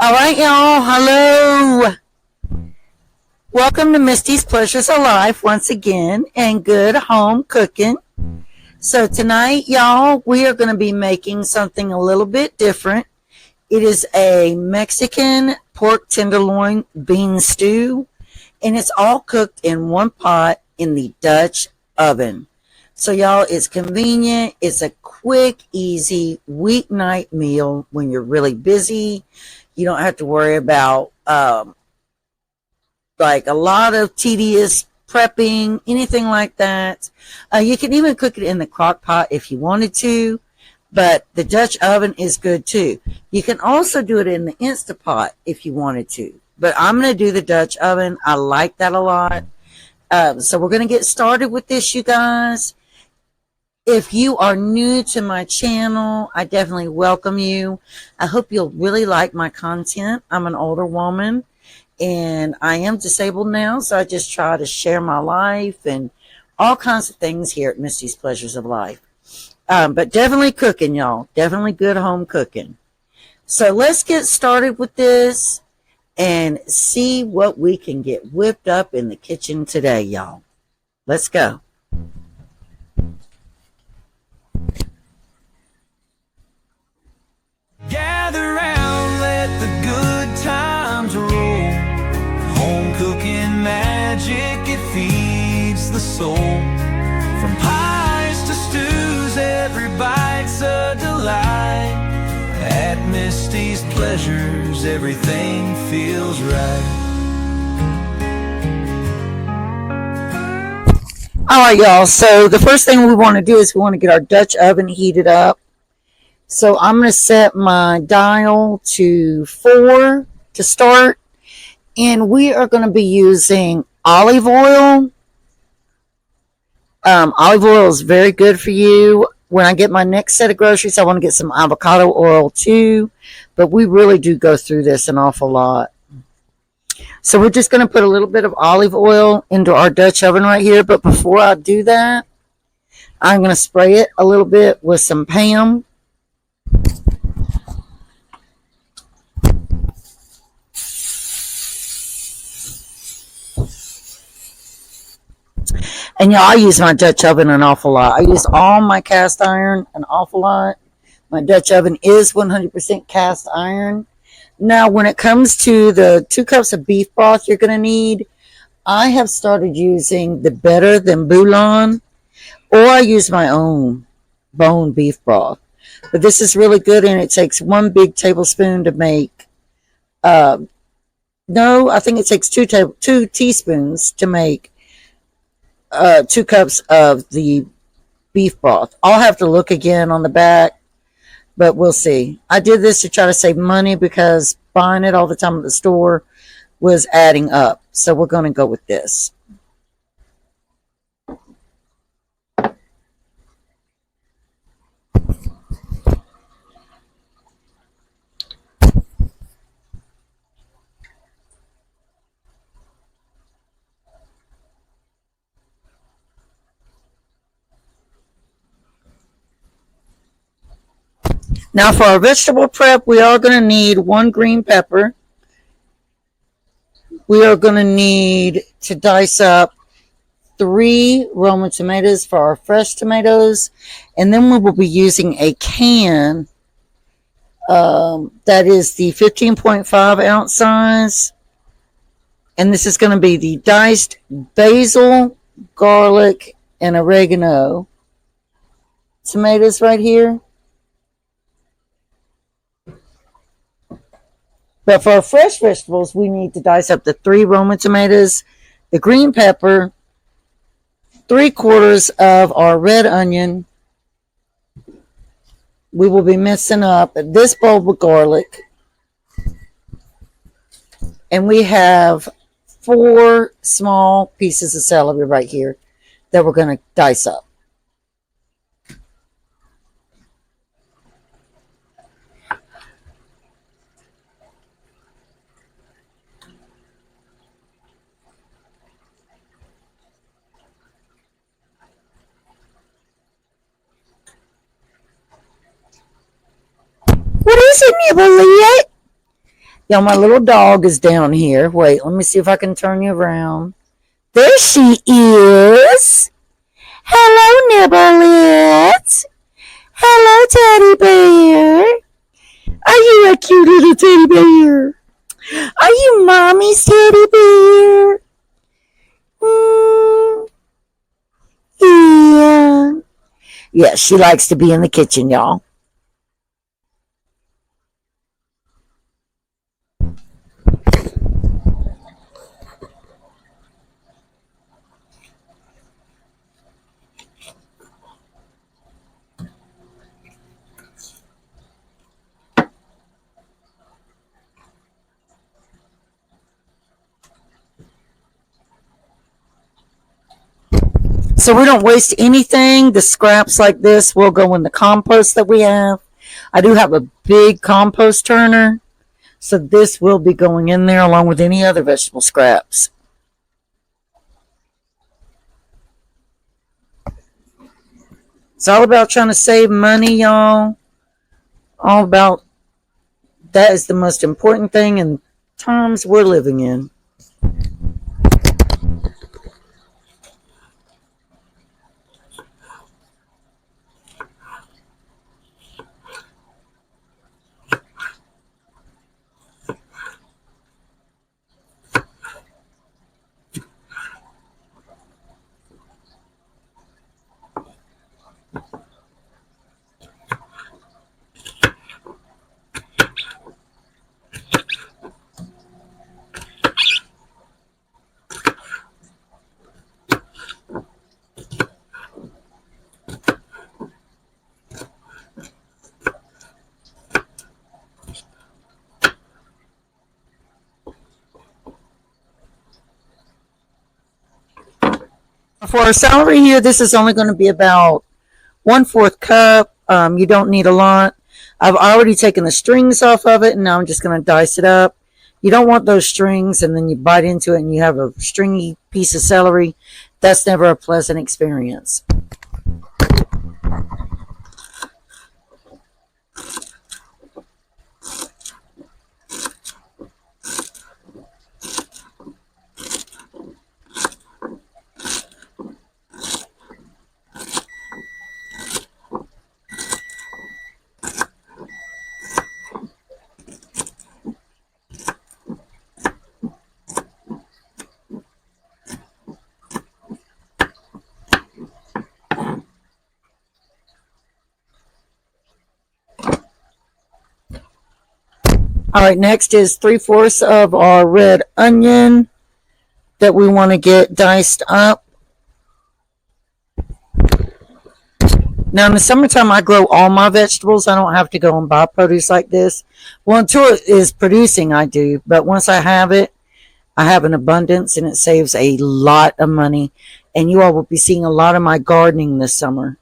All right, y'all. Hello. Welcome to Misty's Pleasures of Life once again and good home cooking. So tonight, y'all, we are going to be making something a little bit different. It is a Mexican pork tenderloin bean stew, and it's all cooked in one pot in the Dutch oven. So, y'all, it's convenient. It's a quick, easy weeknight meal when you're really busy. You don't have to worry about like a lot of tedious prepping, anything like that. You can even cook it in the crock pot if you wanted to, but the Dutch oven is good too. You can also do it in the Instapot if you wanted to, but I'm going to do the Dutch oven. I like that a lot. So we're going to get started with this, you guys. If you are new to my channel, I definitely welcome you. I hope you'll really like my content. I'm an older woman and I am disabled now, so I just try to share my life and all kinds of things here at Misty's Pleasures of Life. But definitely cooking, y'all. Definitely good home cooking. So let's get started with this and see what we can get whipped up in the kitchen today, y'all. Let's go. Gather round, let the good times roll. Home cooking magic, it feeds the soul. From pies to stews, every bite's a delight. At Misty's Pleasures, everything feels right. All right, y'all. So the first thing we want to do is we want to get our Dutch oven heated up. So I'm going to set my dial to 4 to start. And we are going to be using olive oil. Olive oil is very good for you. When I get my next set of groceries, I want to get some avocado oil too. But we really do go through this an awful lot. So we're just going to put a little bit of olive oil into our Dutch oven right here. But before I do that, I'm going to spray it a little bit with some Pam. And y'all, I use my Dutch oven an awful lot. I use all my cast iron an awful lot. My Dutch oven is 100% cast iron. Now, when it comes to the 2 cups of beef broth you're going to need, I have started using the Better Than Bouillon, or I use my own bone beef broth. But this is really good, and it takes 1 big tablespoon to make. No, I think it takes 2 teaspoons to make 2 cups of the beef broth. I'll have to look again on the back, but we'll see. I did this to try to save money because buying it all the time at the store was adding up. So we're going to go with this. Now for our vegetable prep, we are going to need 1 green pepper. We are going to need to dice up 3 Roma tomatoes for our fresh tomatoes. And then we will be using a can that is the 15.5 ounce size. And this is going to be the diced basil, garlic, and oregano tomatoes right here. But for our fresh vegetables, we need to dice up the 3 Roma tomatoes, the green pepper, 3/4 of our red onion. We will be mixing up this bulb of garlic. And we have 4 small pieces of celery right here that we're going to dice up. What is it, Nibble? Y'all, my little dog is down here. Wait, let me see if I can turn you around. There she is. Hello, Nibblets. Hello, teddy bear. Are you a cute little teddy bear? Are you mommy's teddy bear? Yeah. Yeah, she likes to be in the kitchen, y'all. So we don't waste anything. The scraps like this will go in the compost that we have. I do have a big compost turner, so this will be going in there along with any other vegetable scraps. It's all about trying to save money, y'all. All about that is the most important thing in times we're living in. For our celery here, this is only going to be about 1/4 cup. You don't need a lot. I've already taken the strings off of it, and now I'm just going to dice it up. You don't want those strings, and then you bite into it, and you have a stringy piece of celery. That's never a pleasant experience. All right, next is 3/4 of our red onion that we want to get diced up. Now, in the summertime, I grow all my vegetables. I don't have to go and buy produce like this. Well, until it is producing, I do. But once I have it, I have an abundance, and it saves a lot of money. And you all will be seeing a lot of my gardening this summer.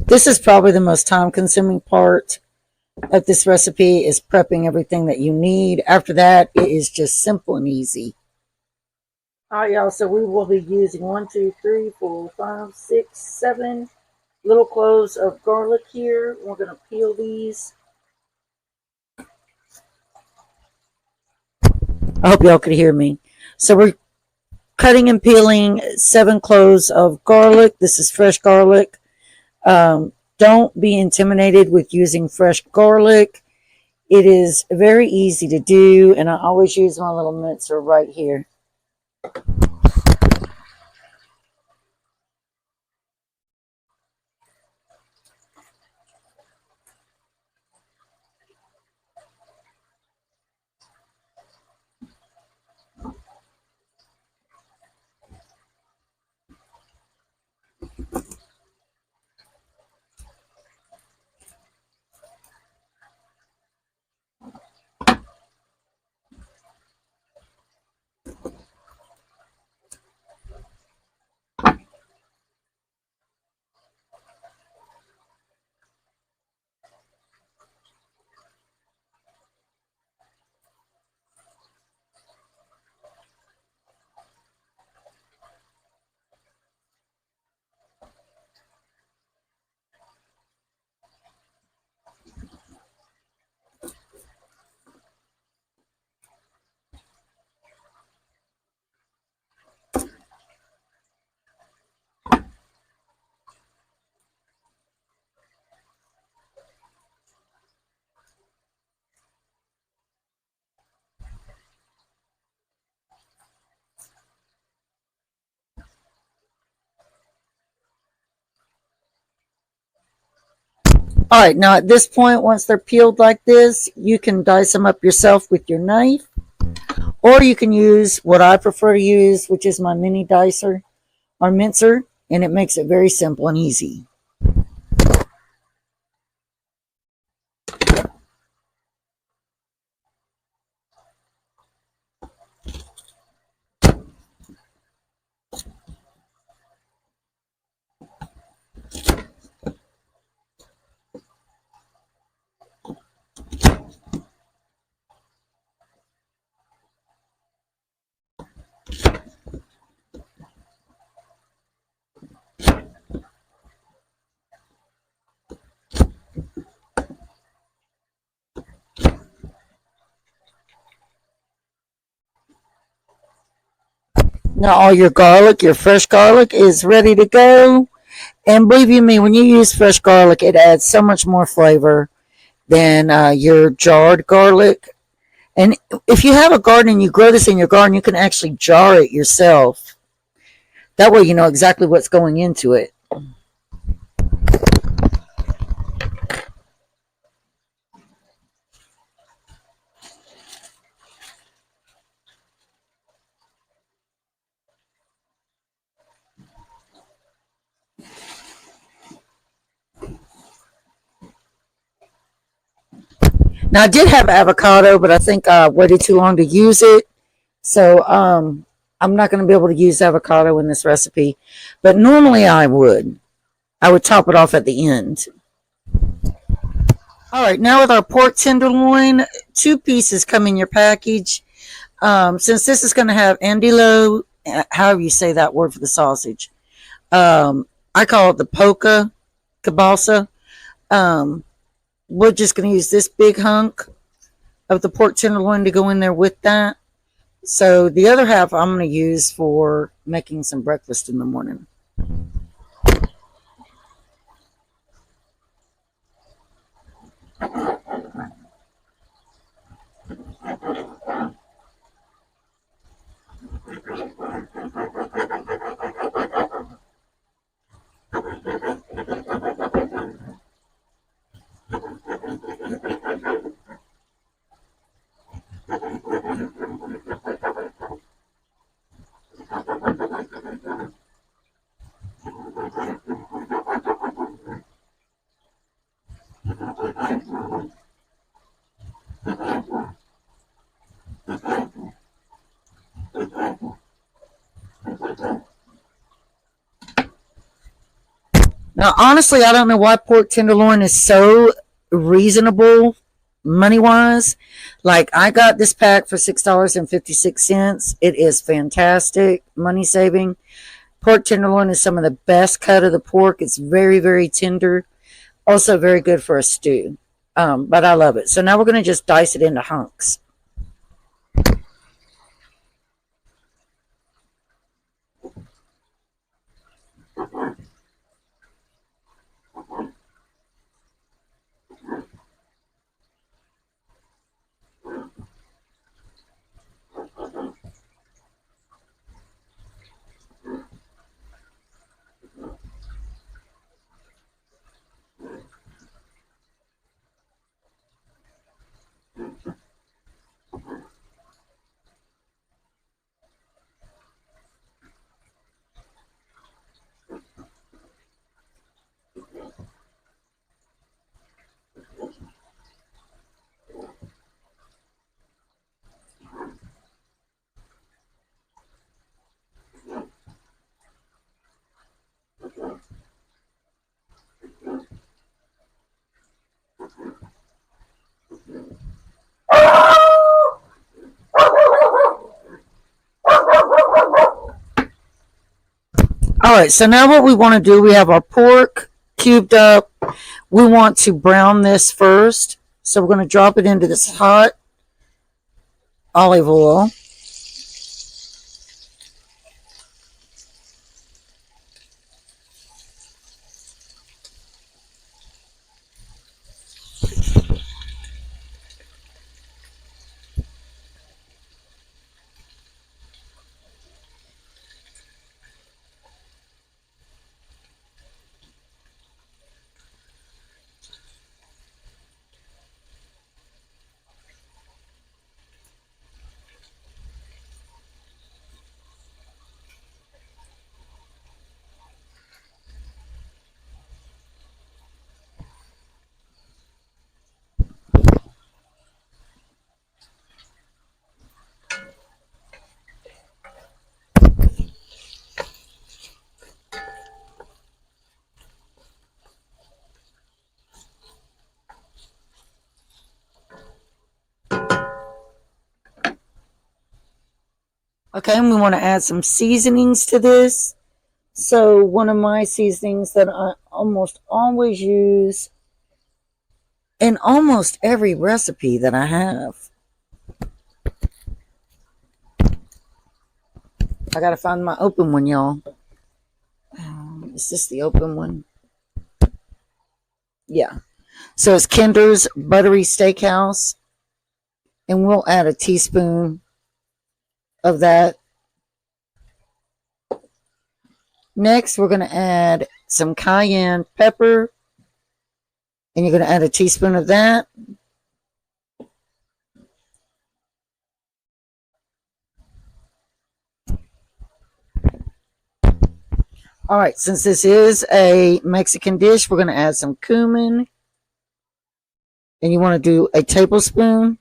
This is probably the most time consuming part of this recipe is prepping everything that you need. After that, it is just simple and easy. All right, y'all. So we will be using 7 little cloves of garlic here. We're going to peel these. I hope y'all could hear me. So we're cutting and peeling 7 cloves of garlic. This is fresh garlic. Don't be intimidated with using fresh garlic. It is very easy to do, and I always use my little mincer right here. All right, now at this point, once they're peeled like this, you can dice them up yourself with your knife, or you can use what I prefer to use, which is my mini dicer or mincer, and it makes it very simple and easy. Now all your garlic, your fresh garlic, is ready to go. And believe you me, when you use fresh garlic, it adds so much more flavor than your jarred garlic. And if you have a garden and you grow this in your garden, you can actually jar it yourself. That way you know exactly what's going into it. Now I did have avocado, but I think I waited too long to use it. So I'm not going to be able to use avocado in this recipe. But normally I would. I would top it off at the end. All right, now with our pork tenderloin, 2 pieces come in your package. Since this is going to have andilo, however you say that word for the sausage, I call it the Polka Kielbasa. We're just going to use this big hunk of the pork tenderloin to go in there with that. So the other half I'm going to use for making some breakfast in the morning. Now, honestly, I don't know why pork tenderloin is so reasonable money wise. Like, I got this pack for $6.56. It is fantastic, money saving. Pork tenderloin is some of the best cut of the pork. It's very, very tender. Also, very good for a stew. But I love it. So now we're going to just dice it into hunks. All right, so now what we want to do, we have our pork cubed up. We want to brown this first. So we're going to drop it into this hot olive oil. Okay, and we want to add some seasonings to this. So one of my seasonings that I almost always use in almost every recipe that I have. I gotta find my open one, y'all. Is this the open one? Yeah. So it's Kinder's Buttery Steak House. And we'll add a teaspoon of that. Next, we're going to add some cayenne pepper. And you're going to add a teaspoon of that. All right, since this is a Mexican dish, we're going to add some cumin. And you want to do a tablespoon.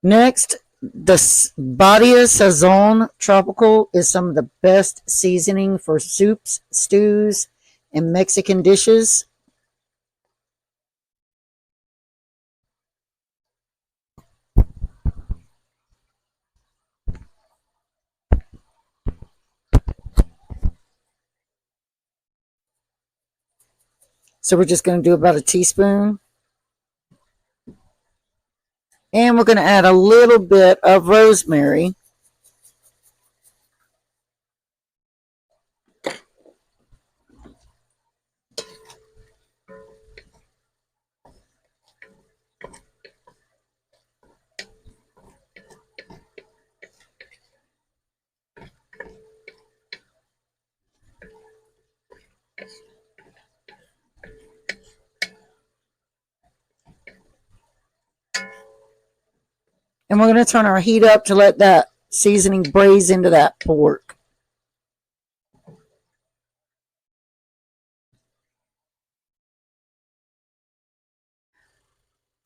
Next, the Badia Sazon Tropical is some of the best seasoning for soups, stews, and Mexican dishes. So we're just going to do about a teaspoon. And we're going to add a little bit of rosemary. And we're going to turn our heat up to let that seasoning braise into that pork.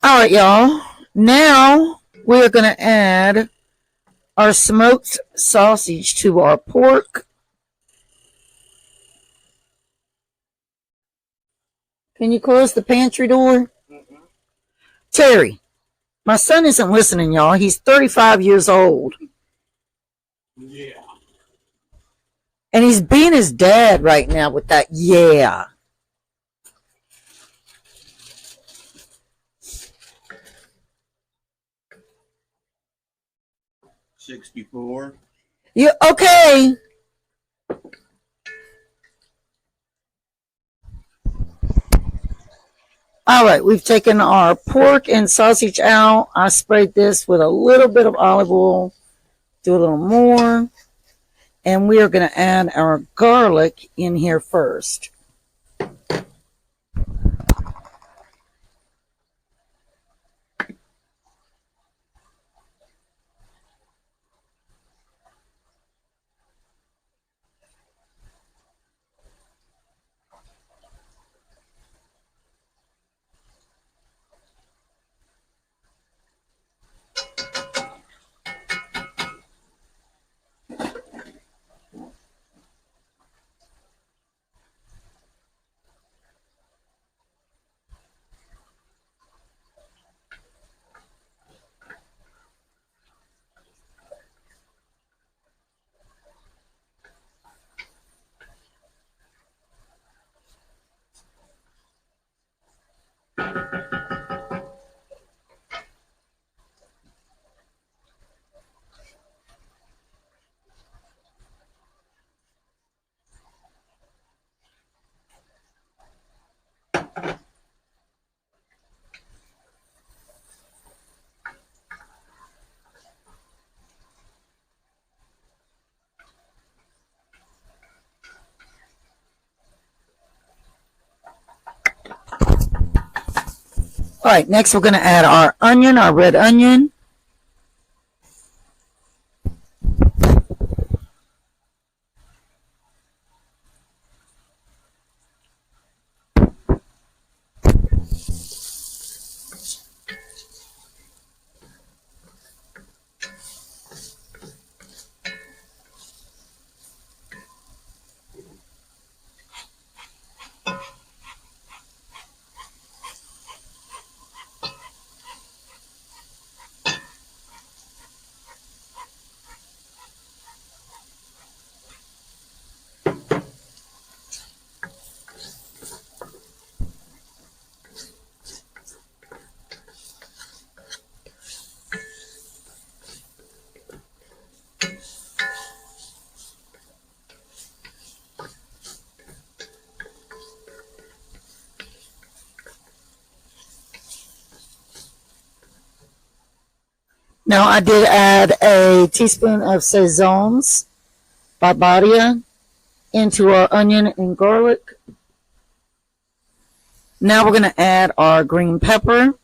All right, y'all. Now we're going to add our smoked sausage to our pork. Can you close the pantry door? Terry, my son isn't listening, y'all. He's 35 years old. Yeah. And he's being his dad right now with that, yeah. $64. You okay? All right, we've taken our pork and sausage out. I sprayed this with a little bit of olive oil. Do a little more. And we are going to add our garlic in here first. All right, next we're going to add our onion, our red onion. Now I did add a teaspoon of Sazons by Badia into our onion and garlic. Now we're going to add our green pepper.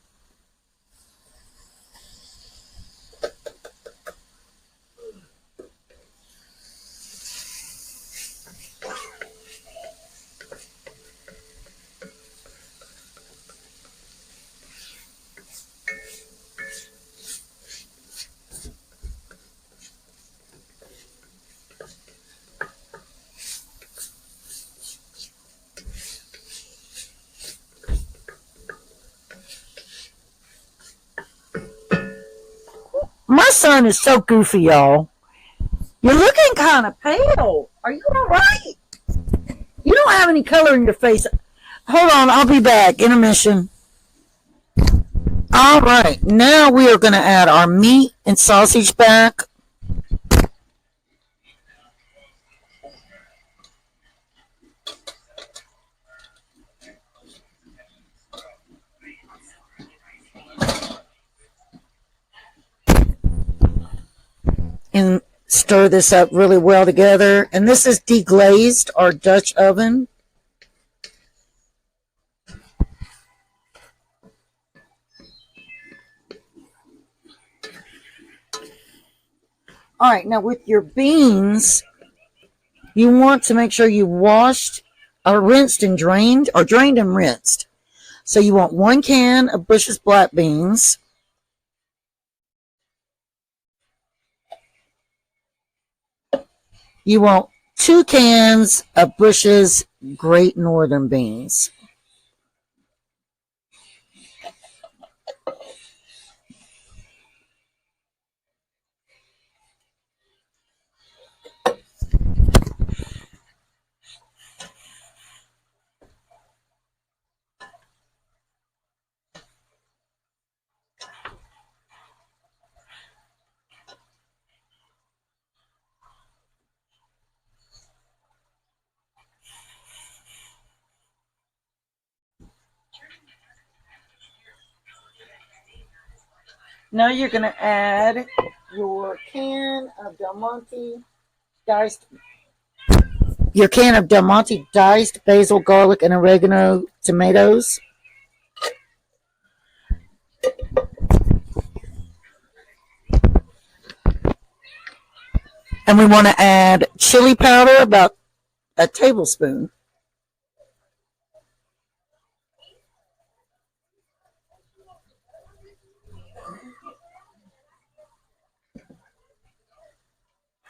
My son is so goofy, y'all. You're looking kind of pale. Are you all right? You don't have any color in your face. Hold on, I'll be back. Intermission. All right, now we are going to add our meat and sausage back. And stir this up really well together. And this is deglazed, our Dutch oven. All right, now with your beans, you want to make sure you washed or rinsed and drained, or drained and rinsed. So you want 1 can of Bush's black beans. You want 2 cans of Bush's Great Northern beans. Now you're going to add your can of Del Monte diced basil, garlic, and oregano tomatoes. And we want to add chili powder, about a tablespoon.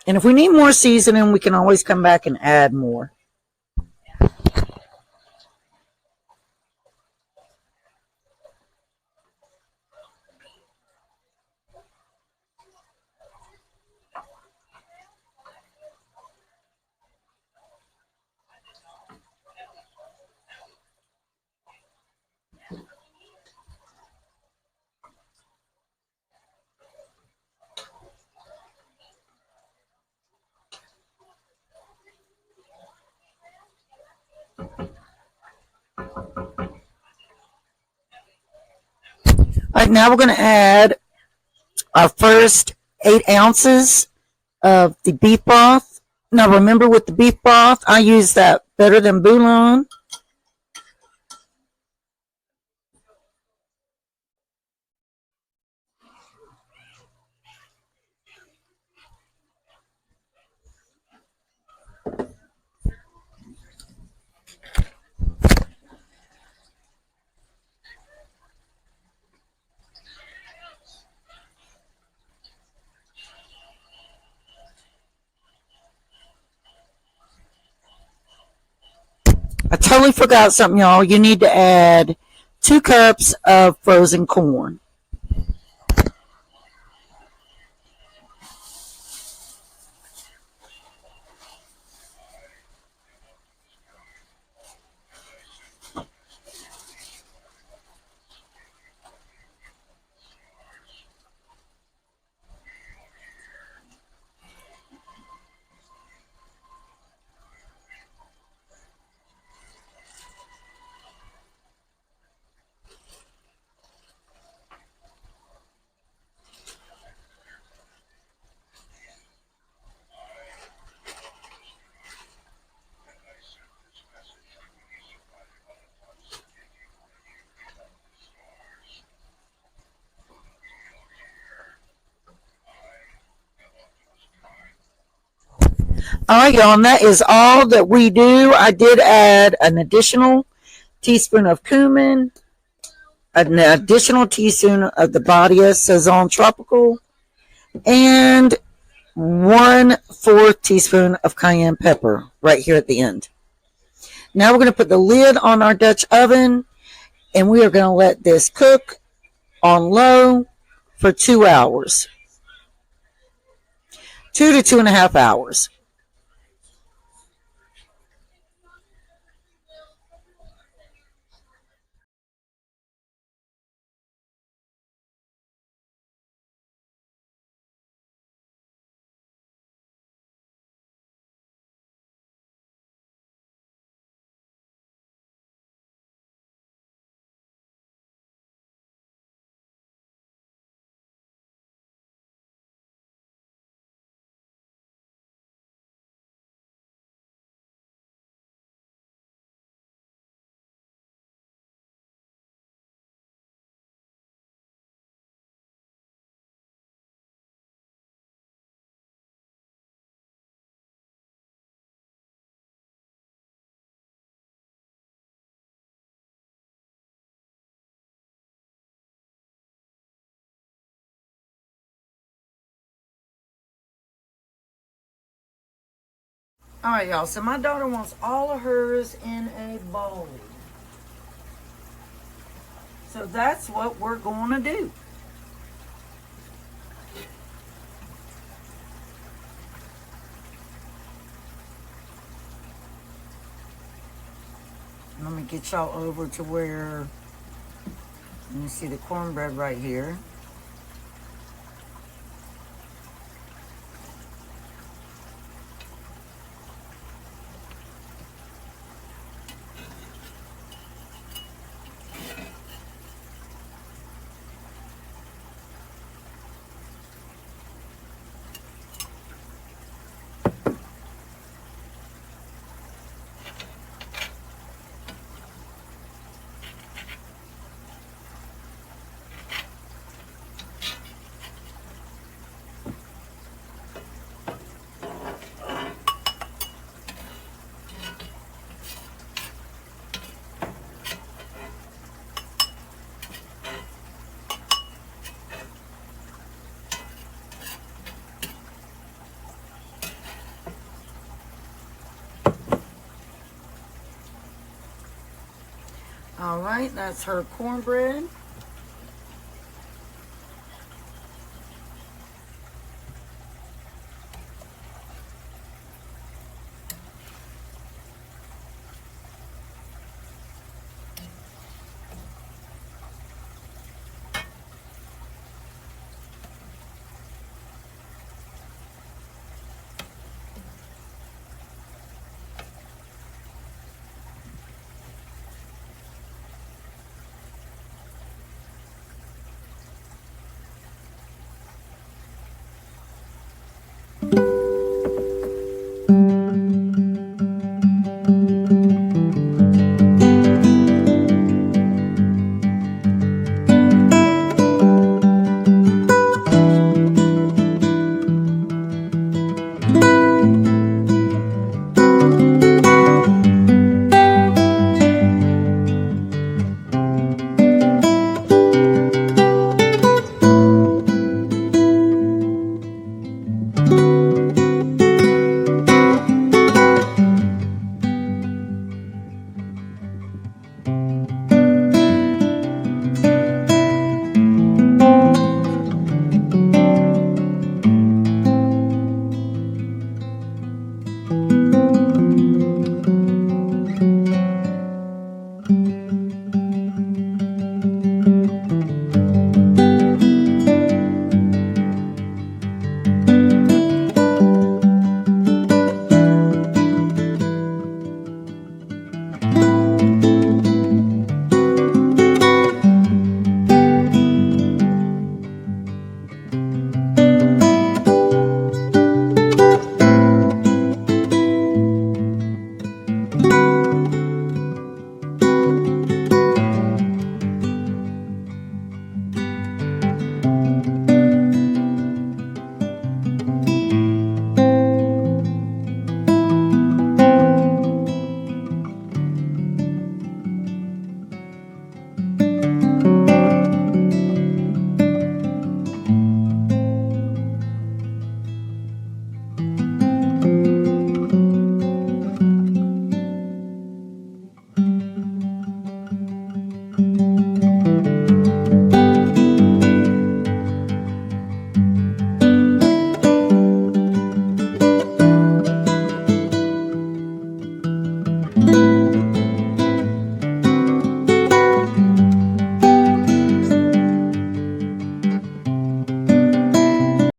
And if we need more seasoning, we can always come back and add more. All right, now we're going to add our first 8 ounces of the beef broth. Now remember, with the beef broth, I use that Better Than Bouillon. I totally forgot something, y'all. You need to add 2 cups of frozen corn. All right, y'all, and that is all that we do. I did add an additional teaspoon of cumin, an additional teaspoon of the Badia Sazon Tropical, and 1/4 teaspoon of cayenne pepper right here at the end. Now we're going to put the lid on our Dutch oven, and we are going to let this cook on low for 2 hours. 2 to 2.5 hours. All right, y'all. So my daughter wants all of hers in a bowl. So that's what we're going to do. Let me get y'all over to where, let me see the cornbread right here. All right, that's her cornbread.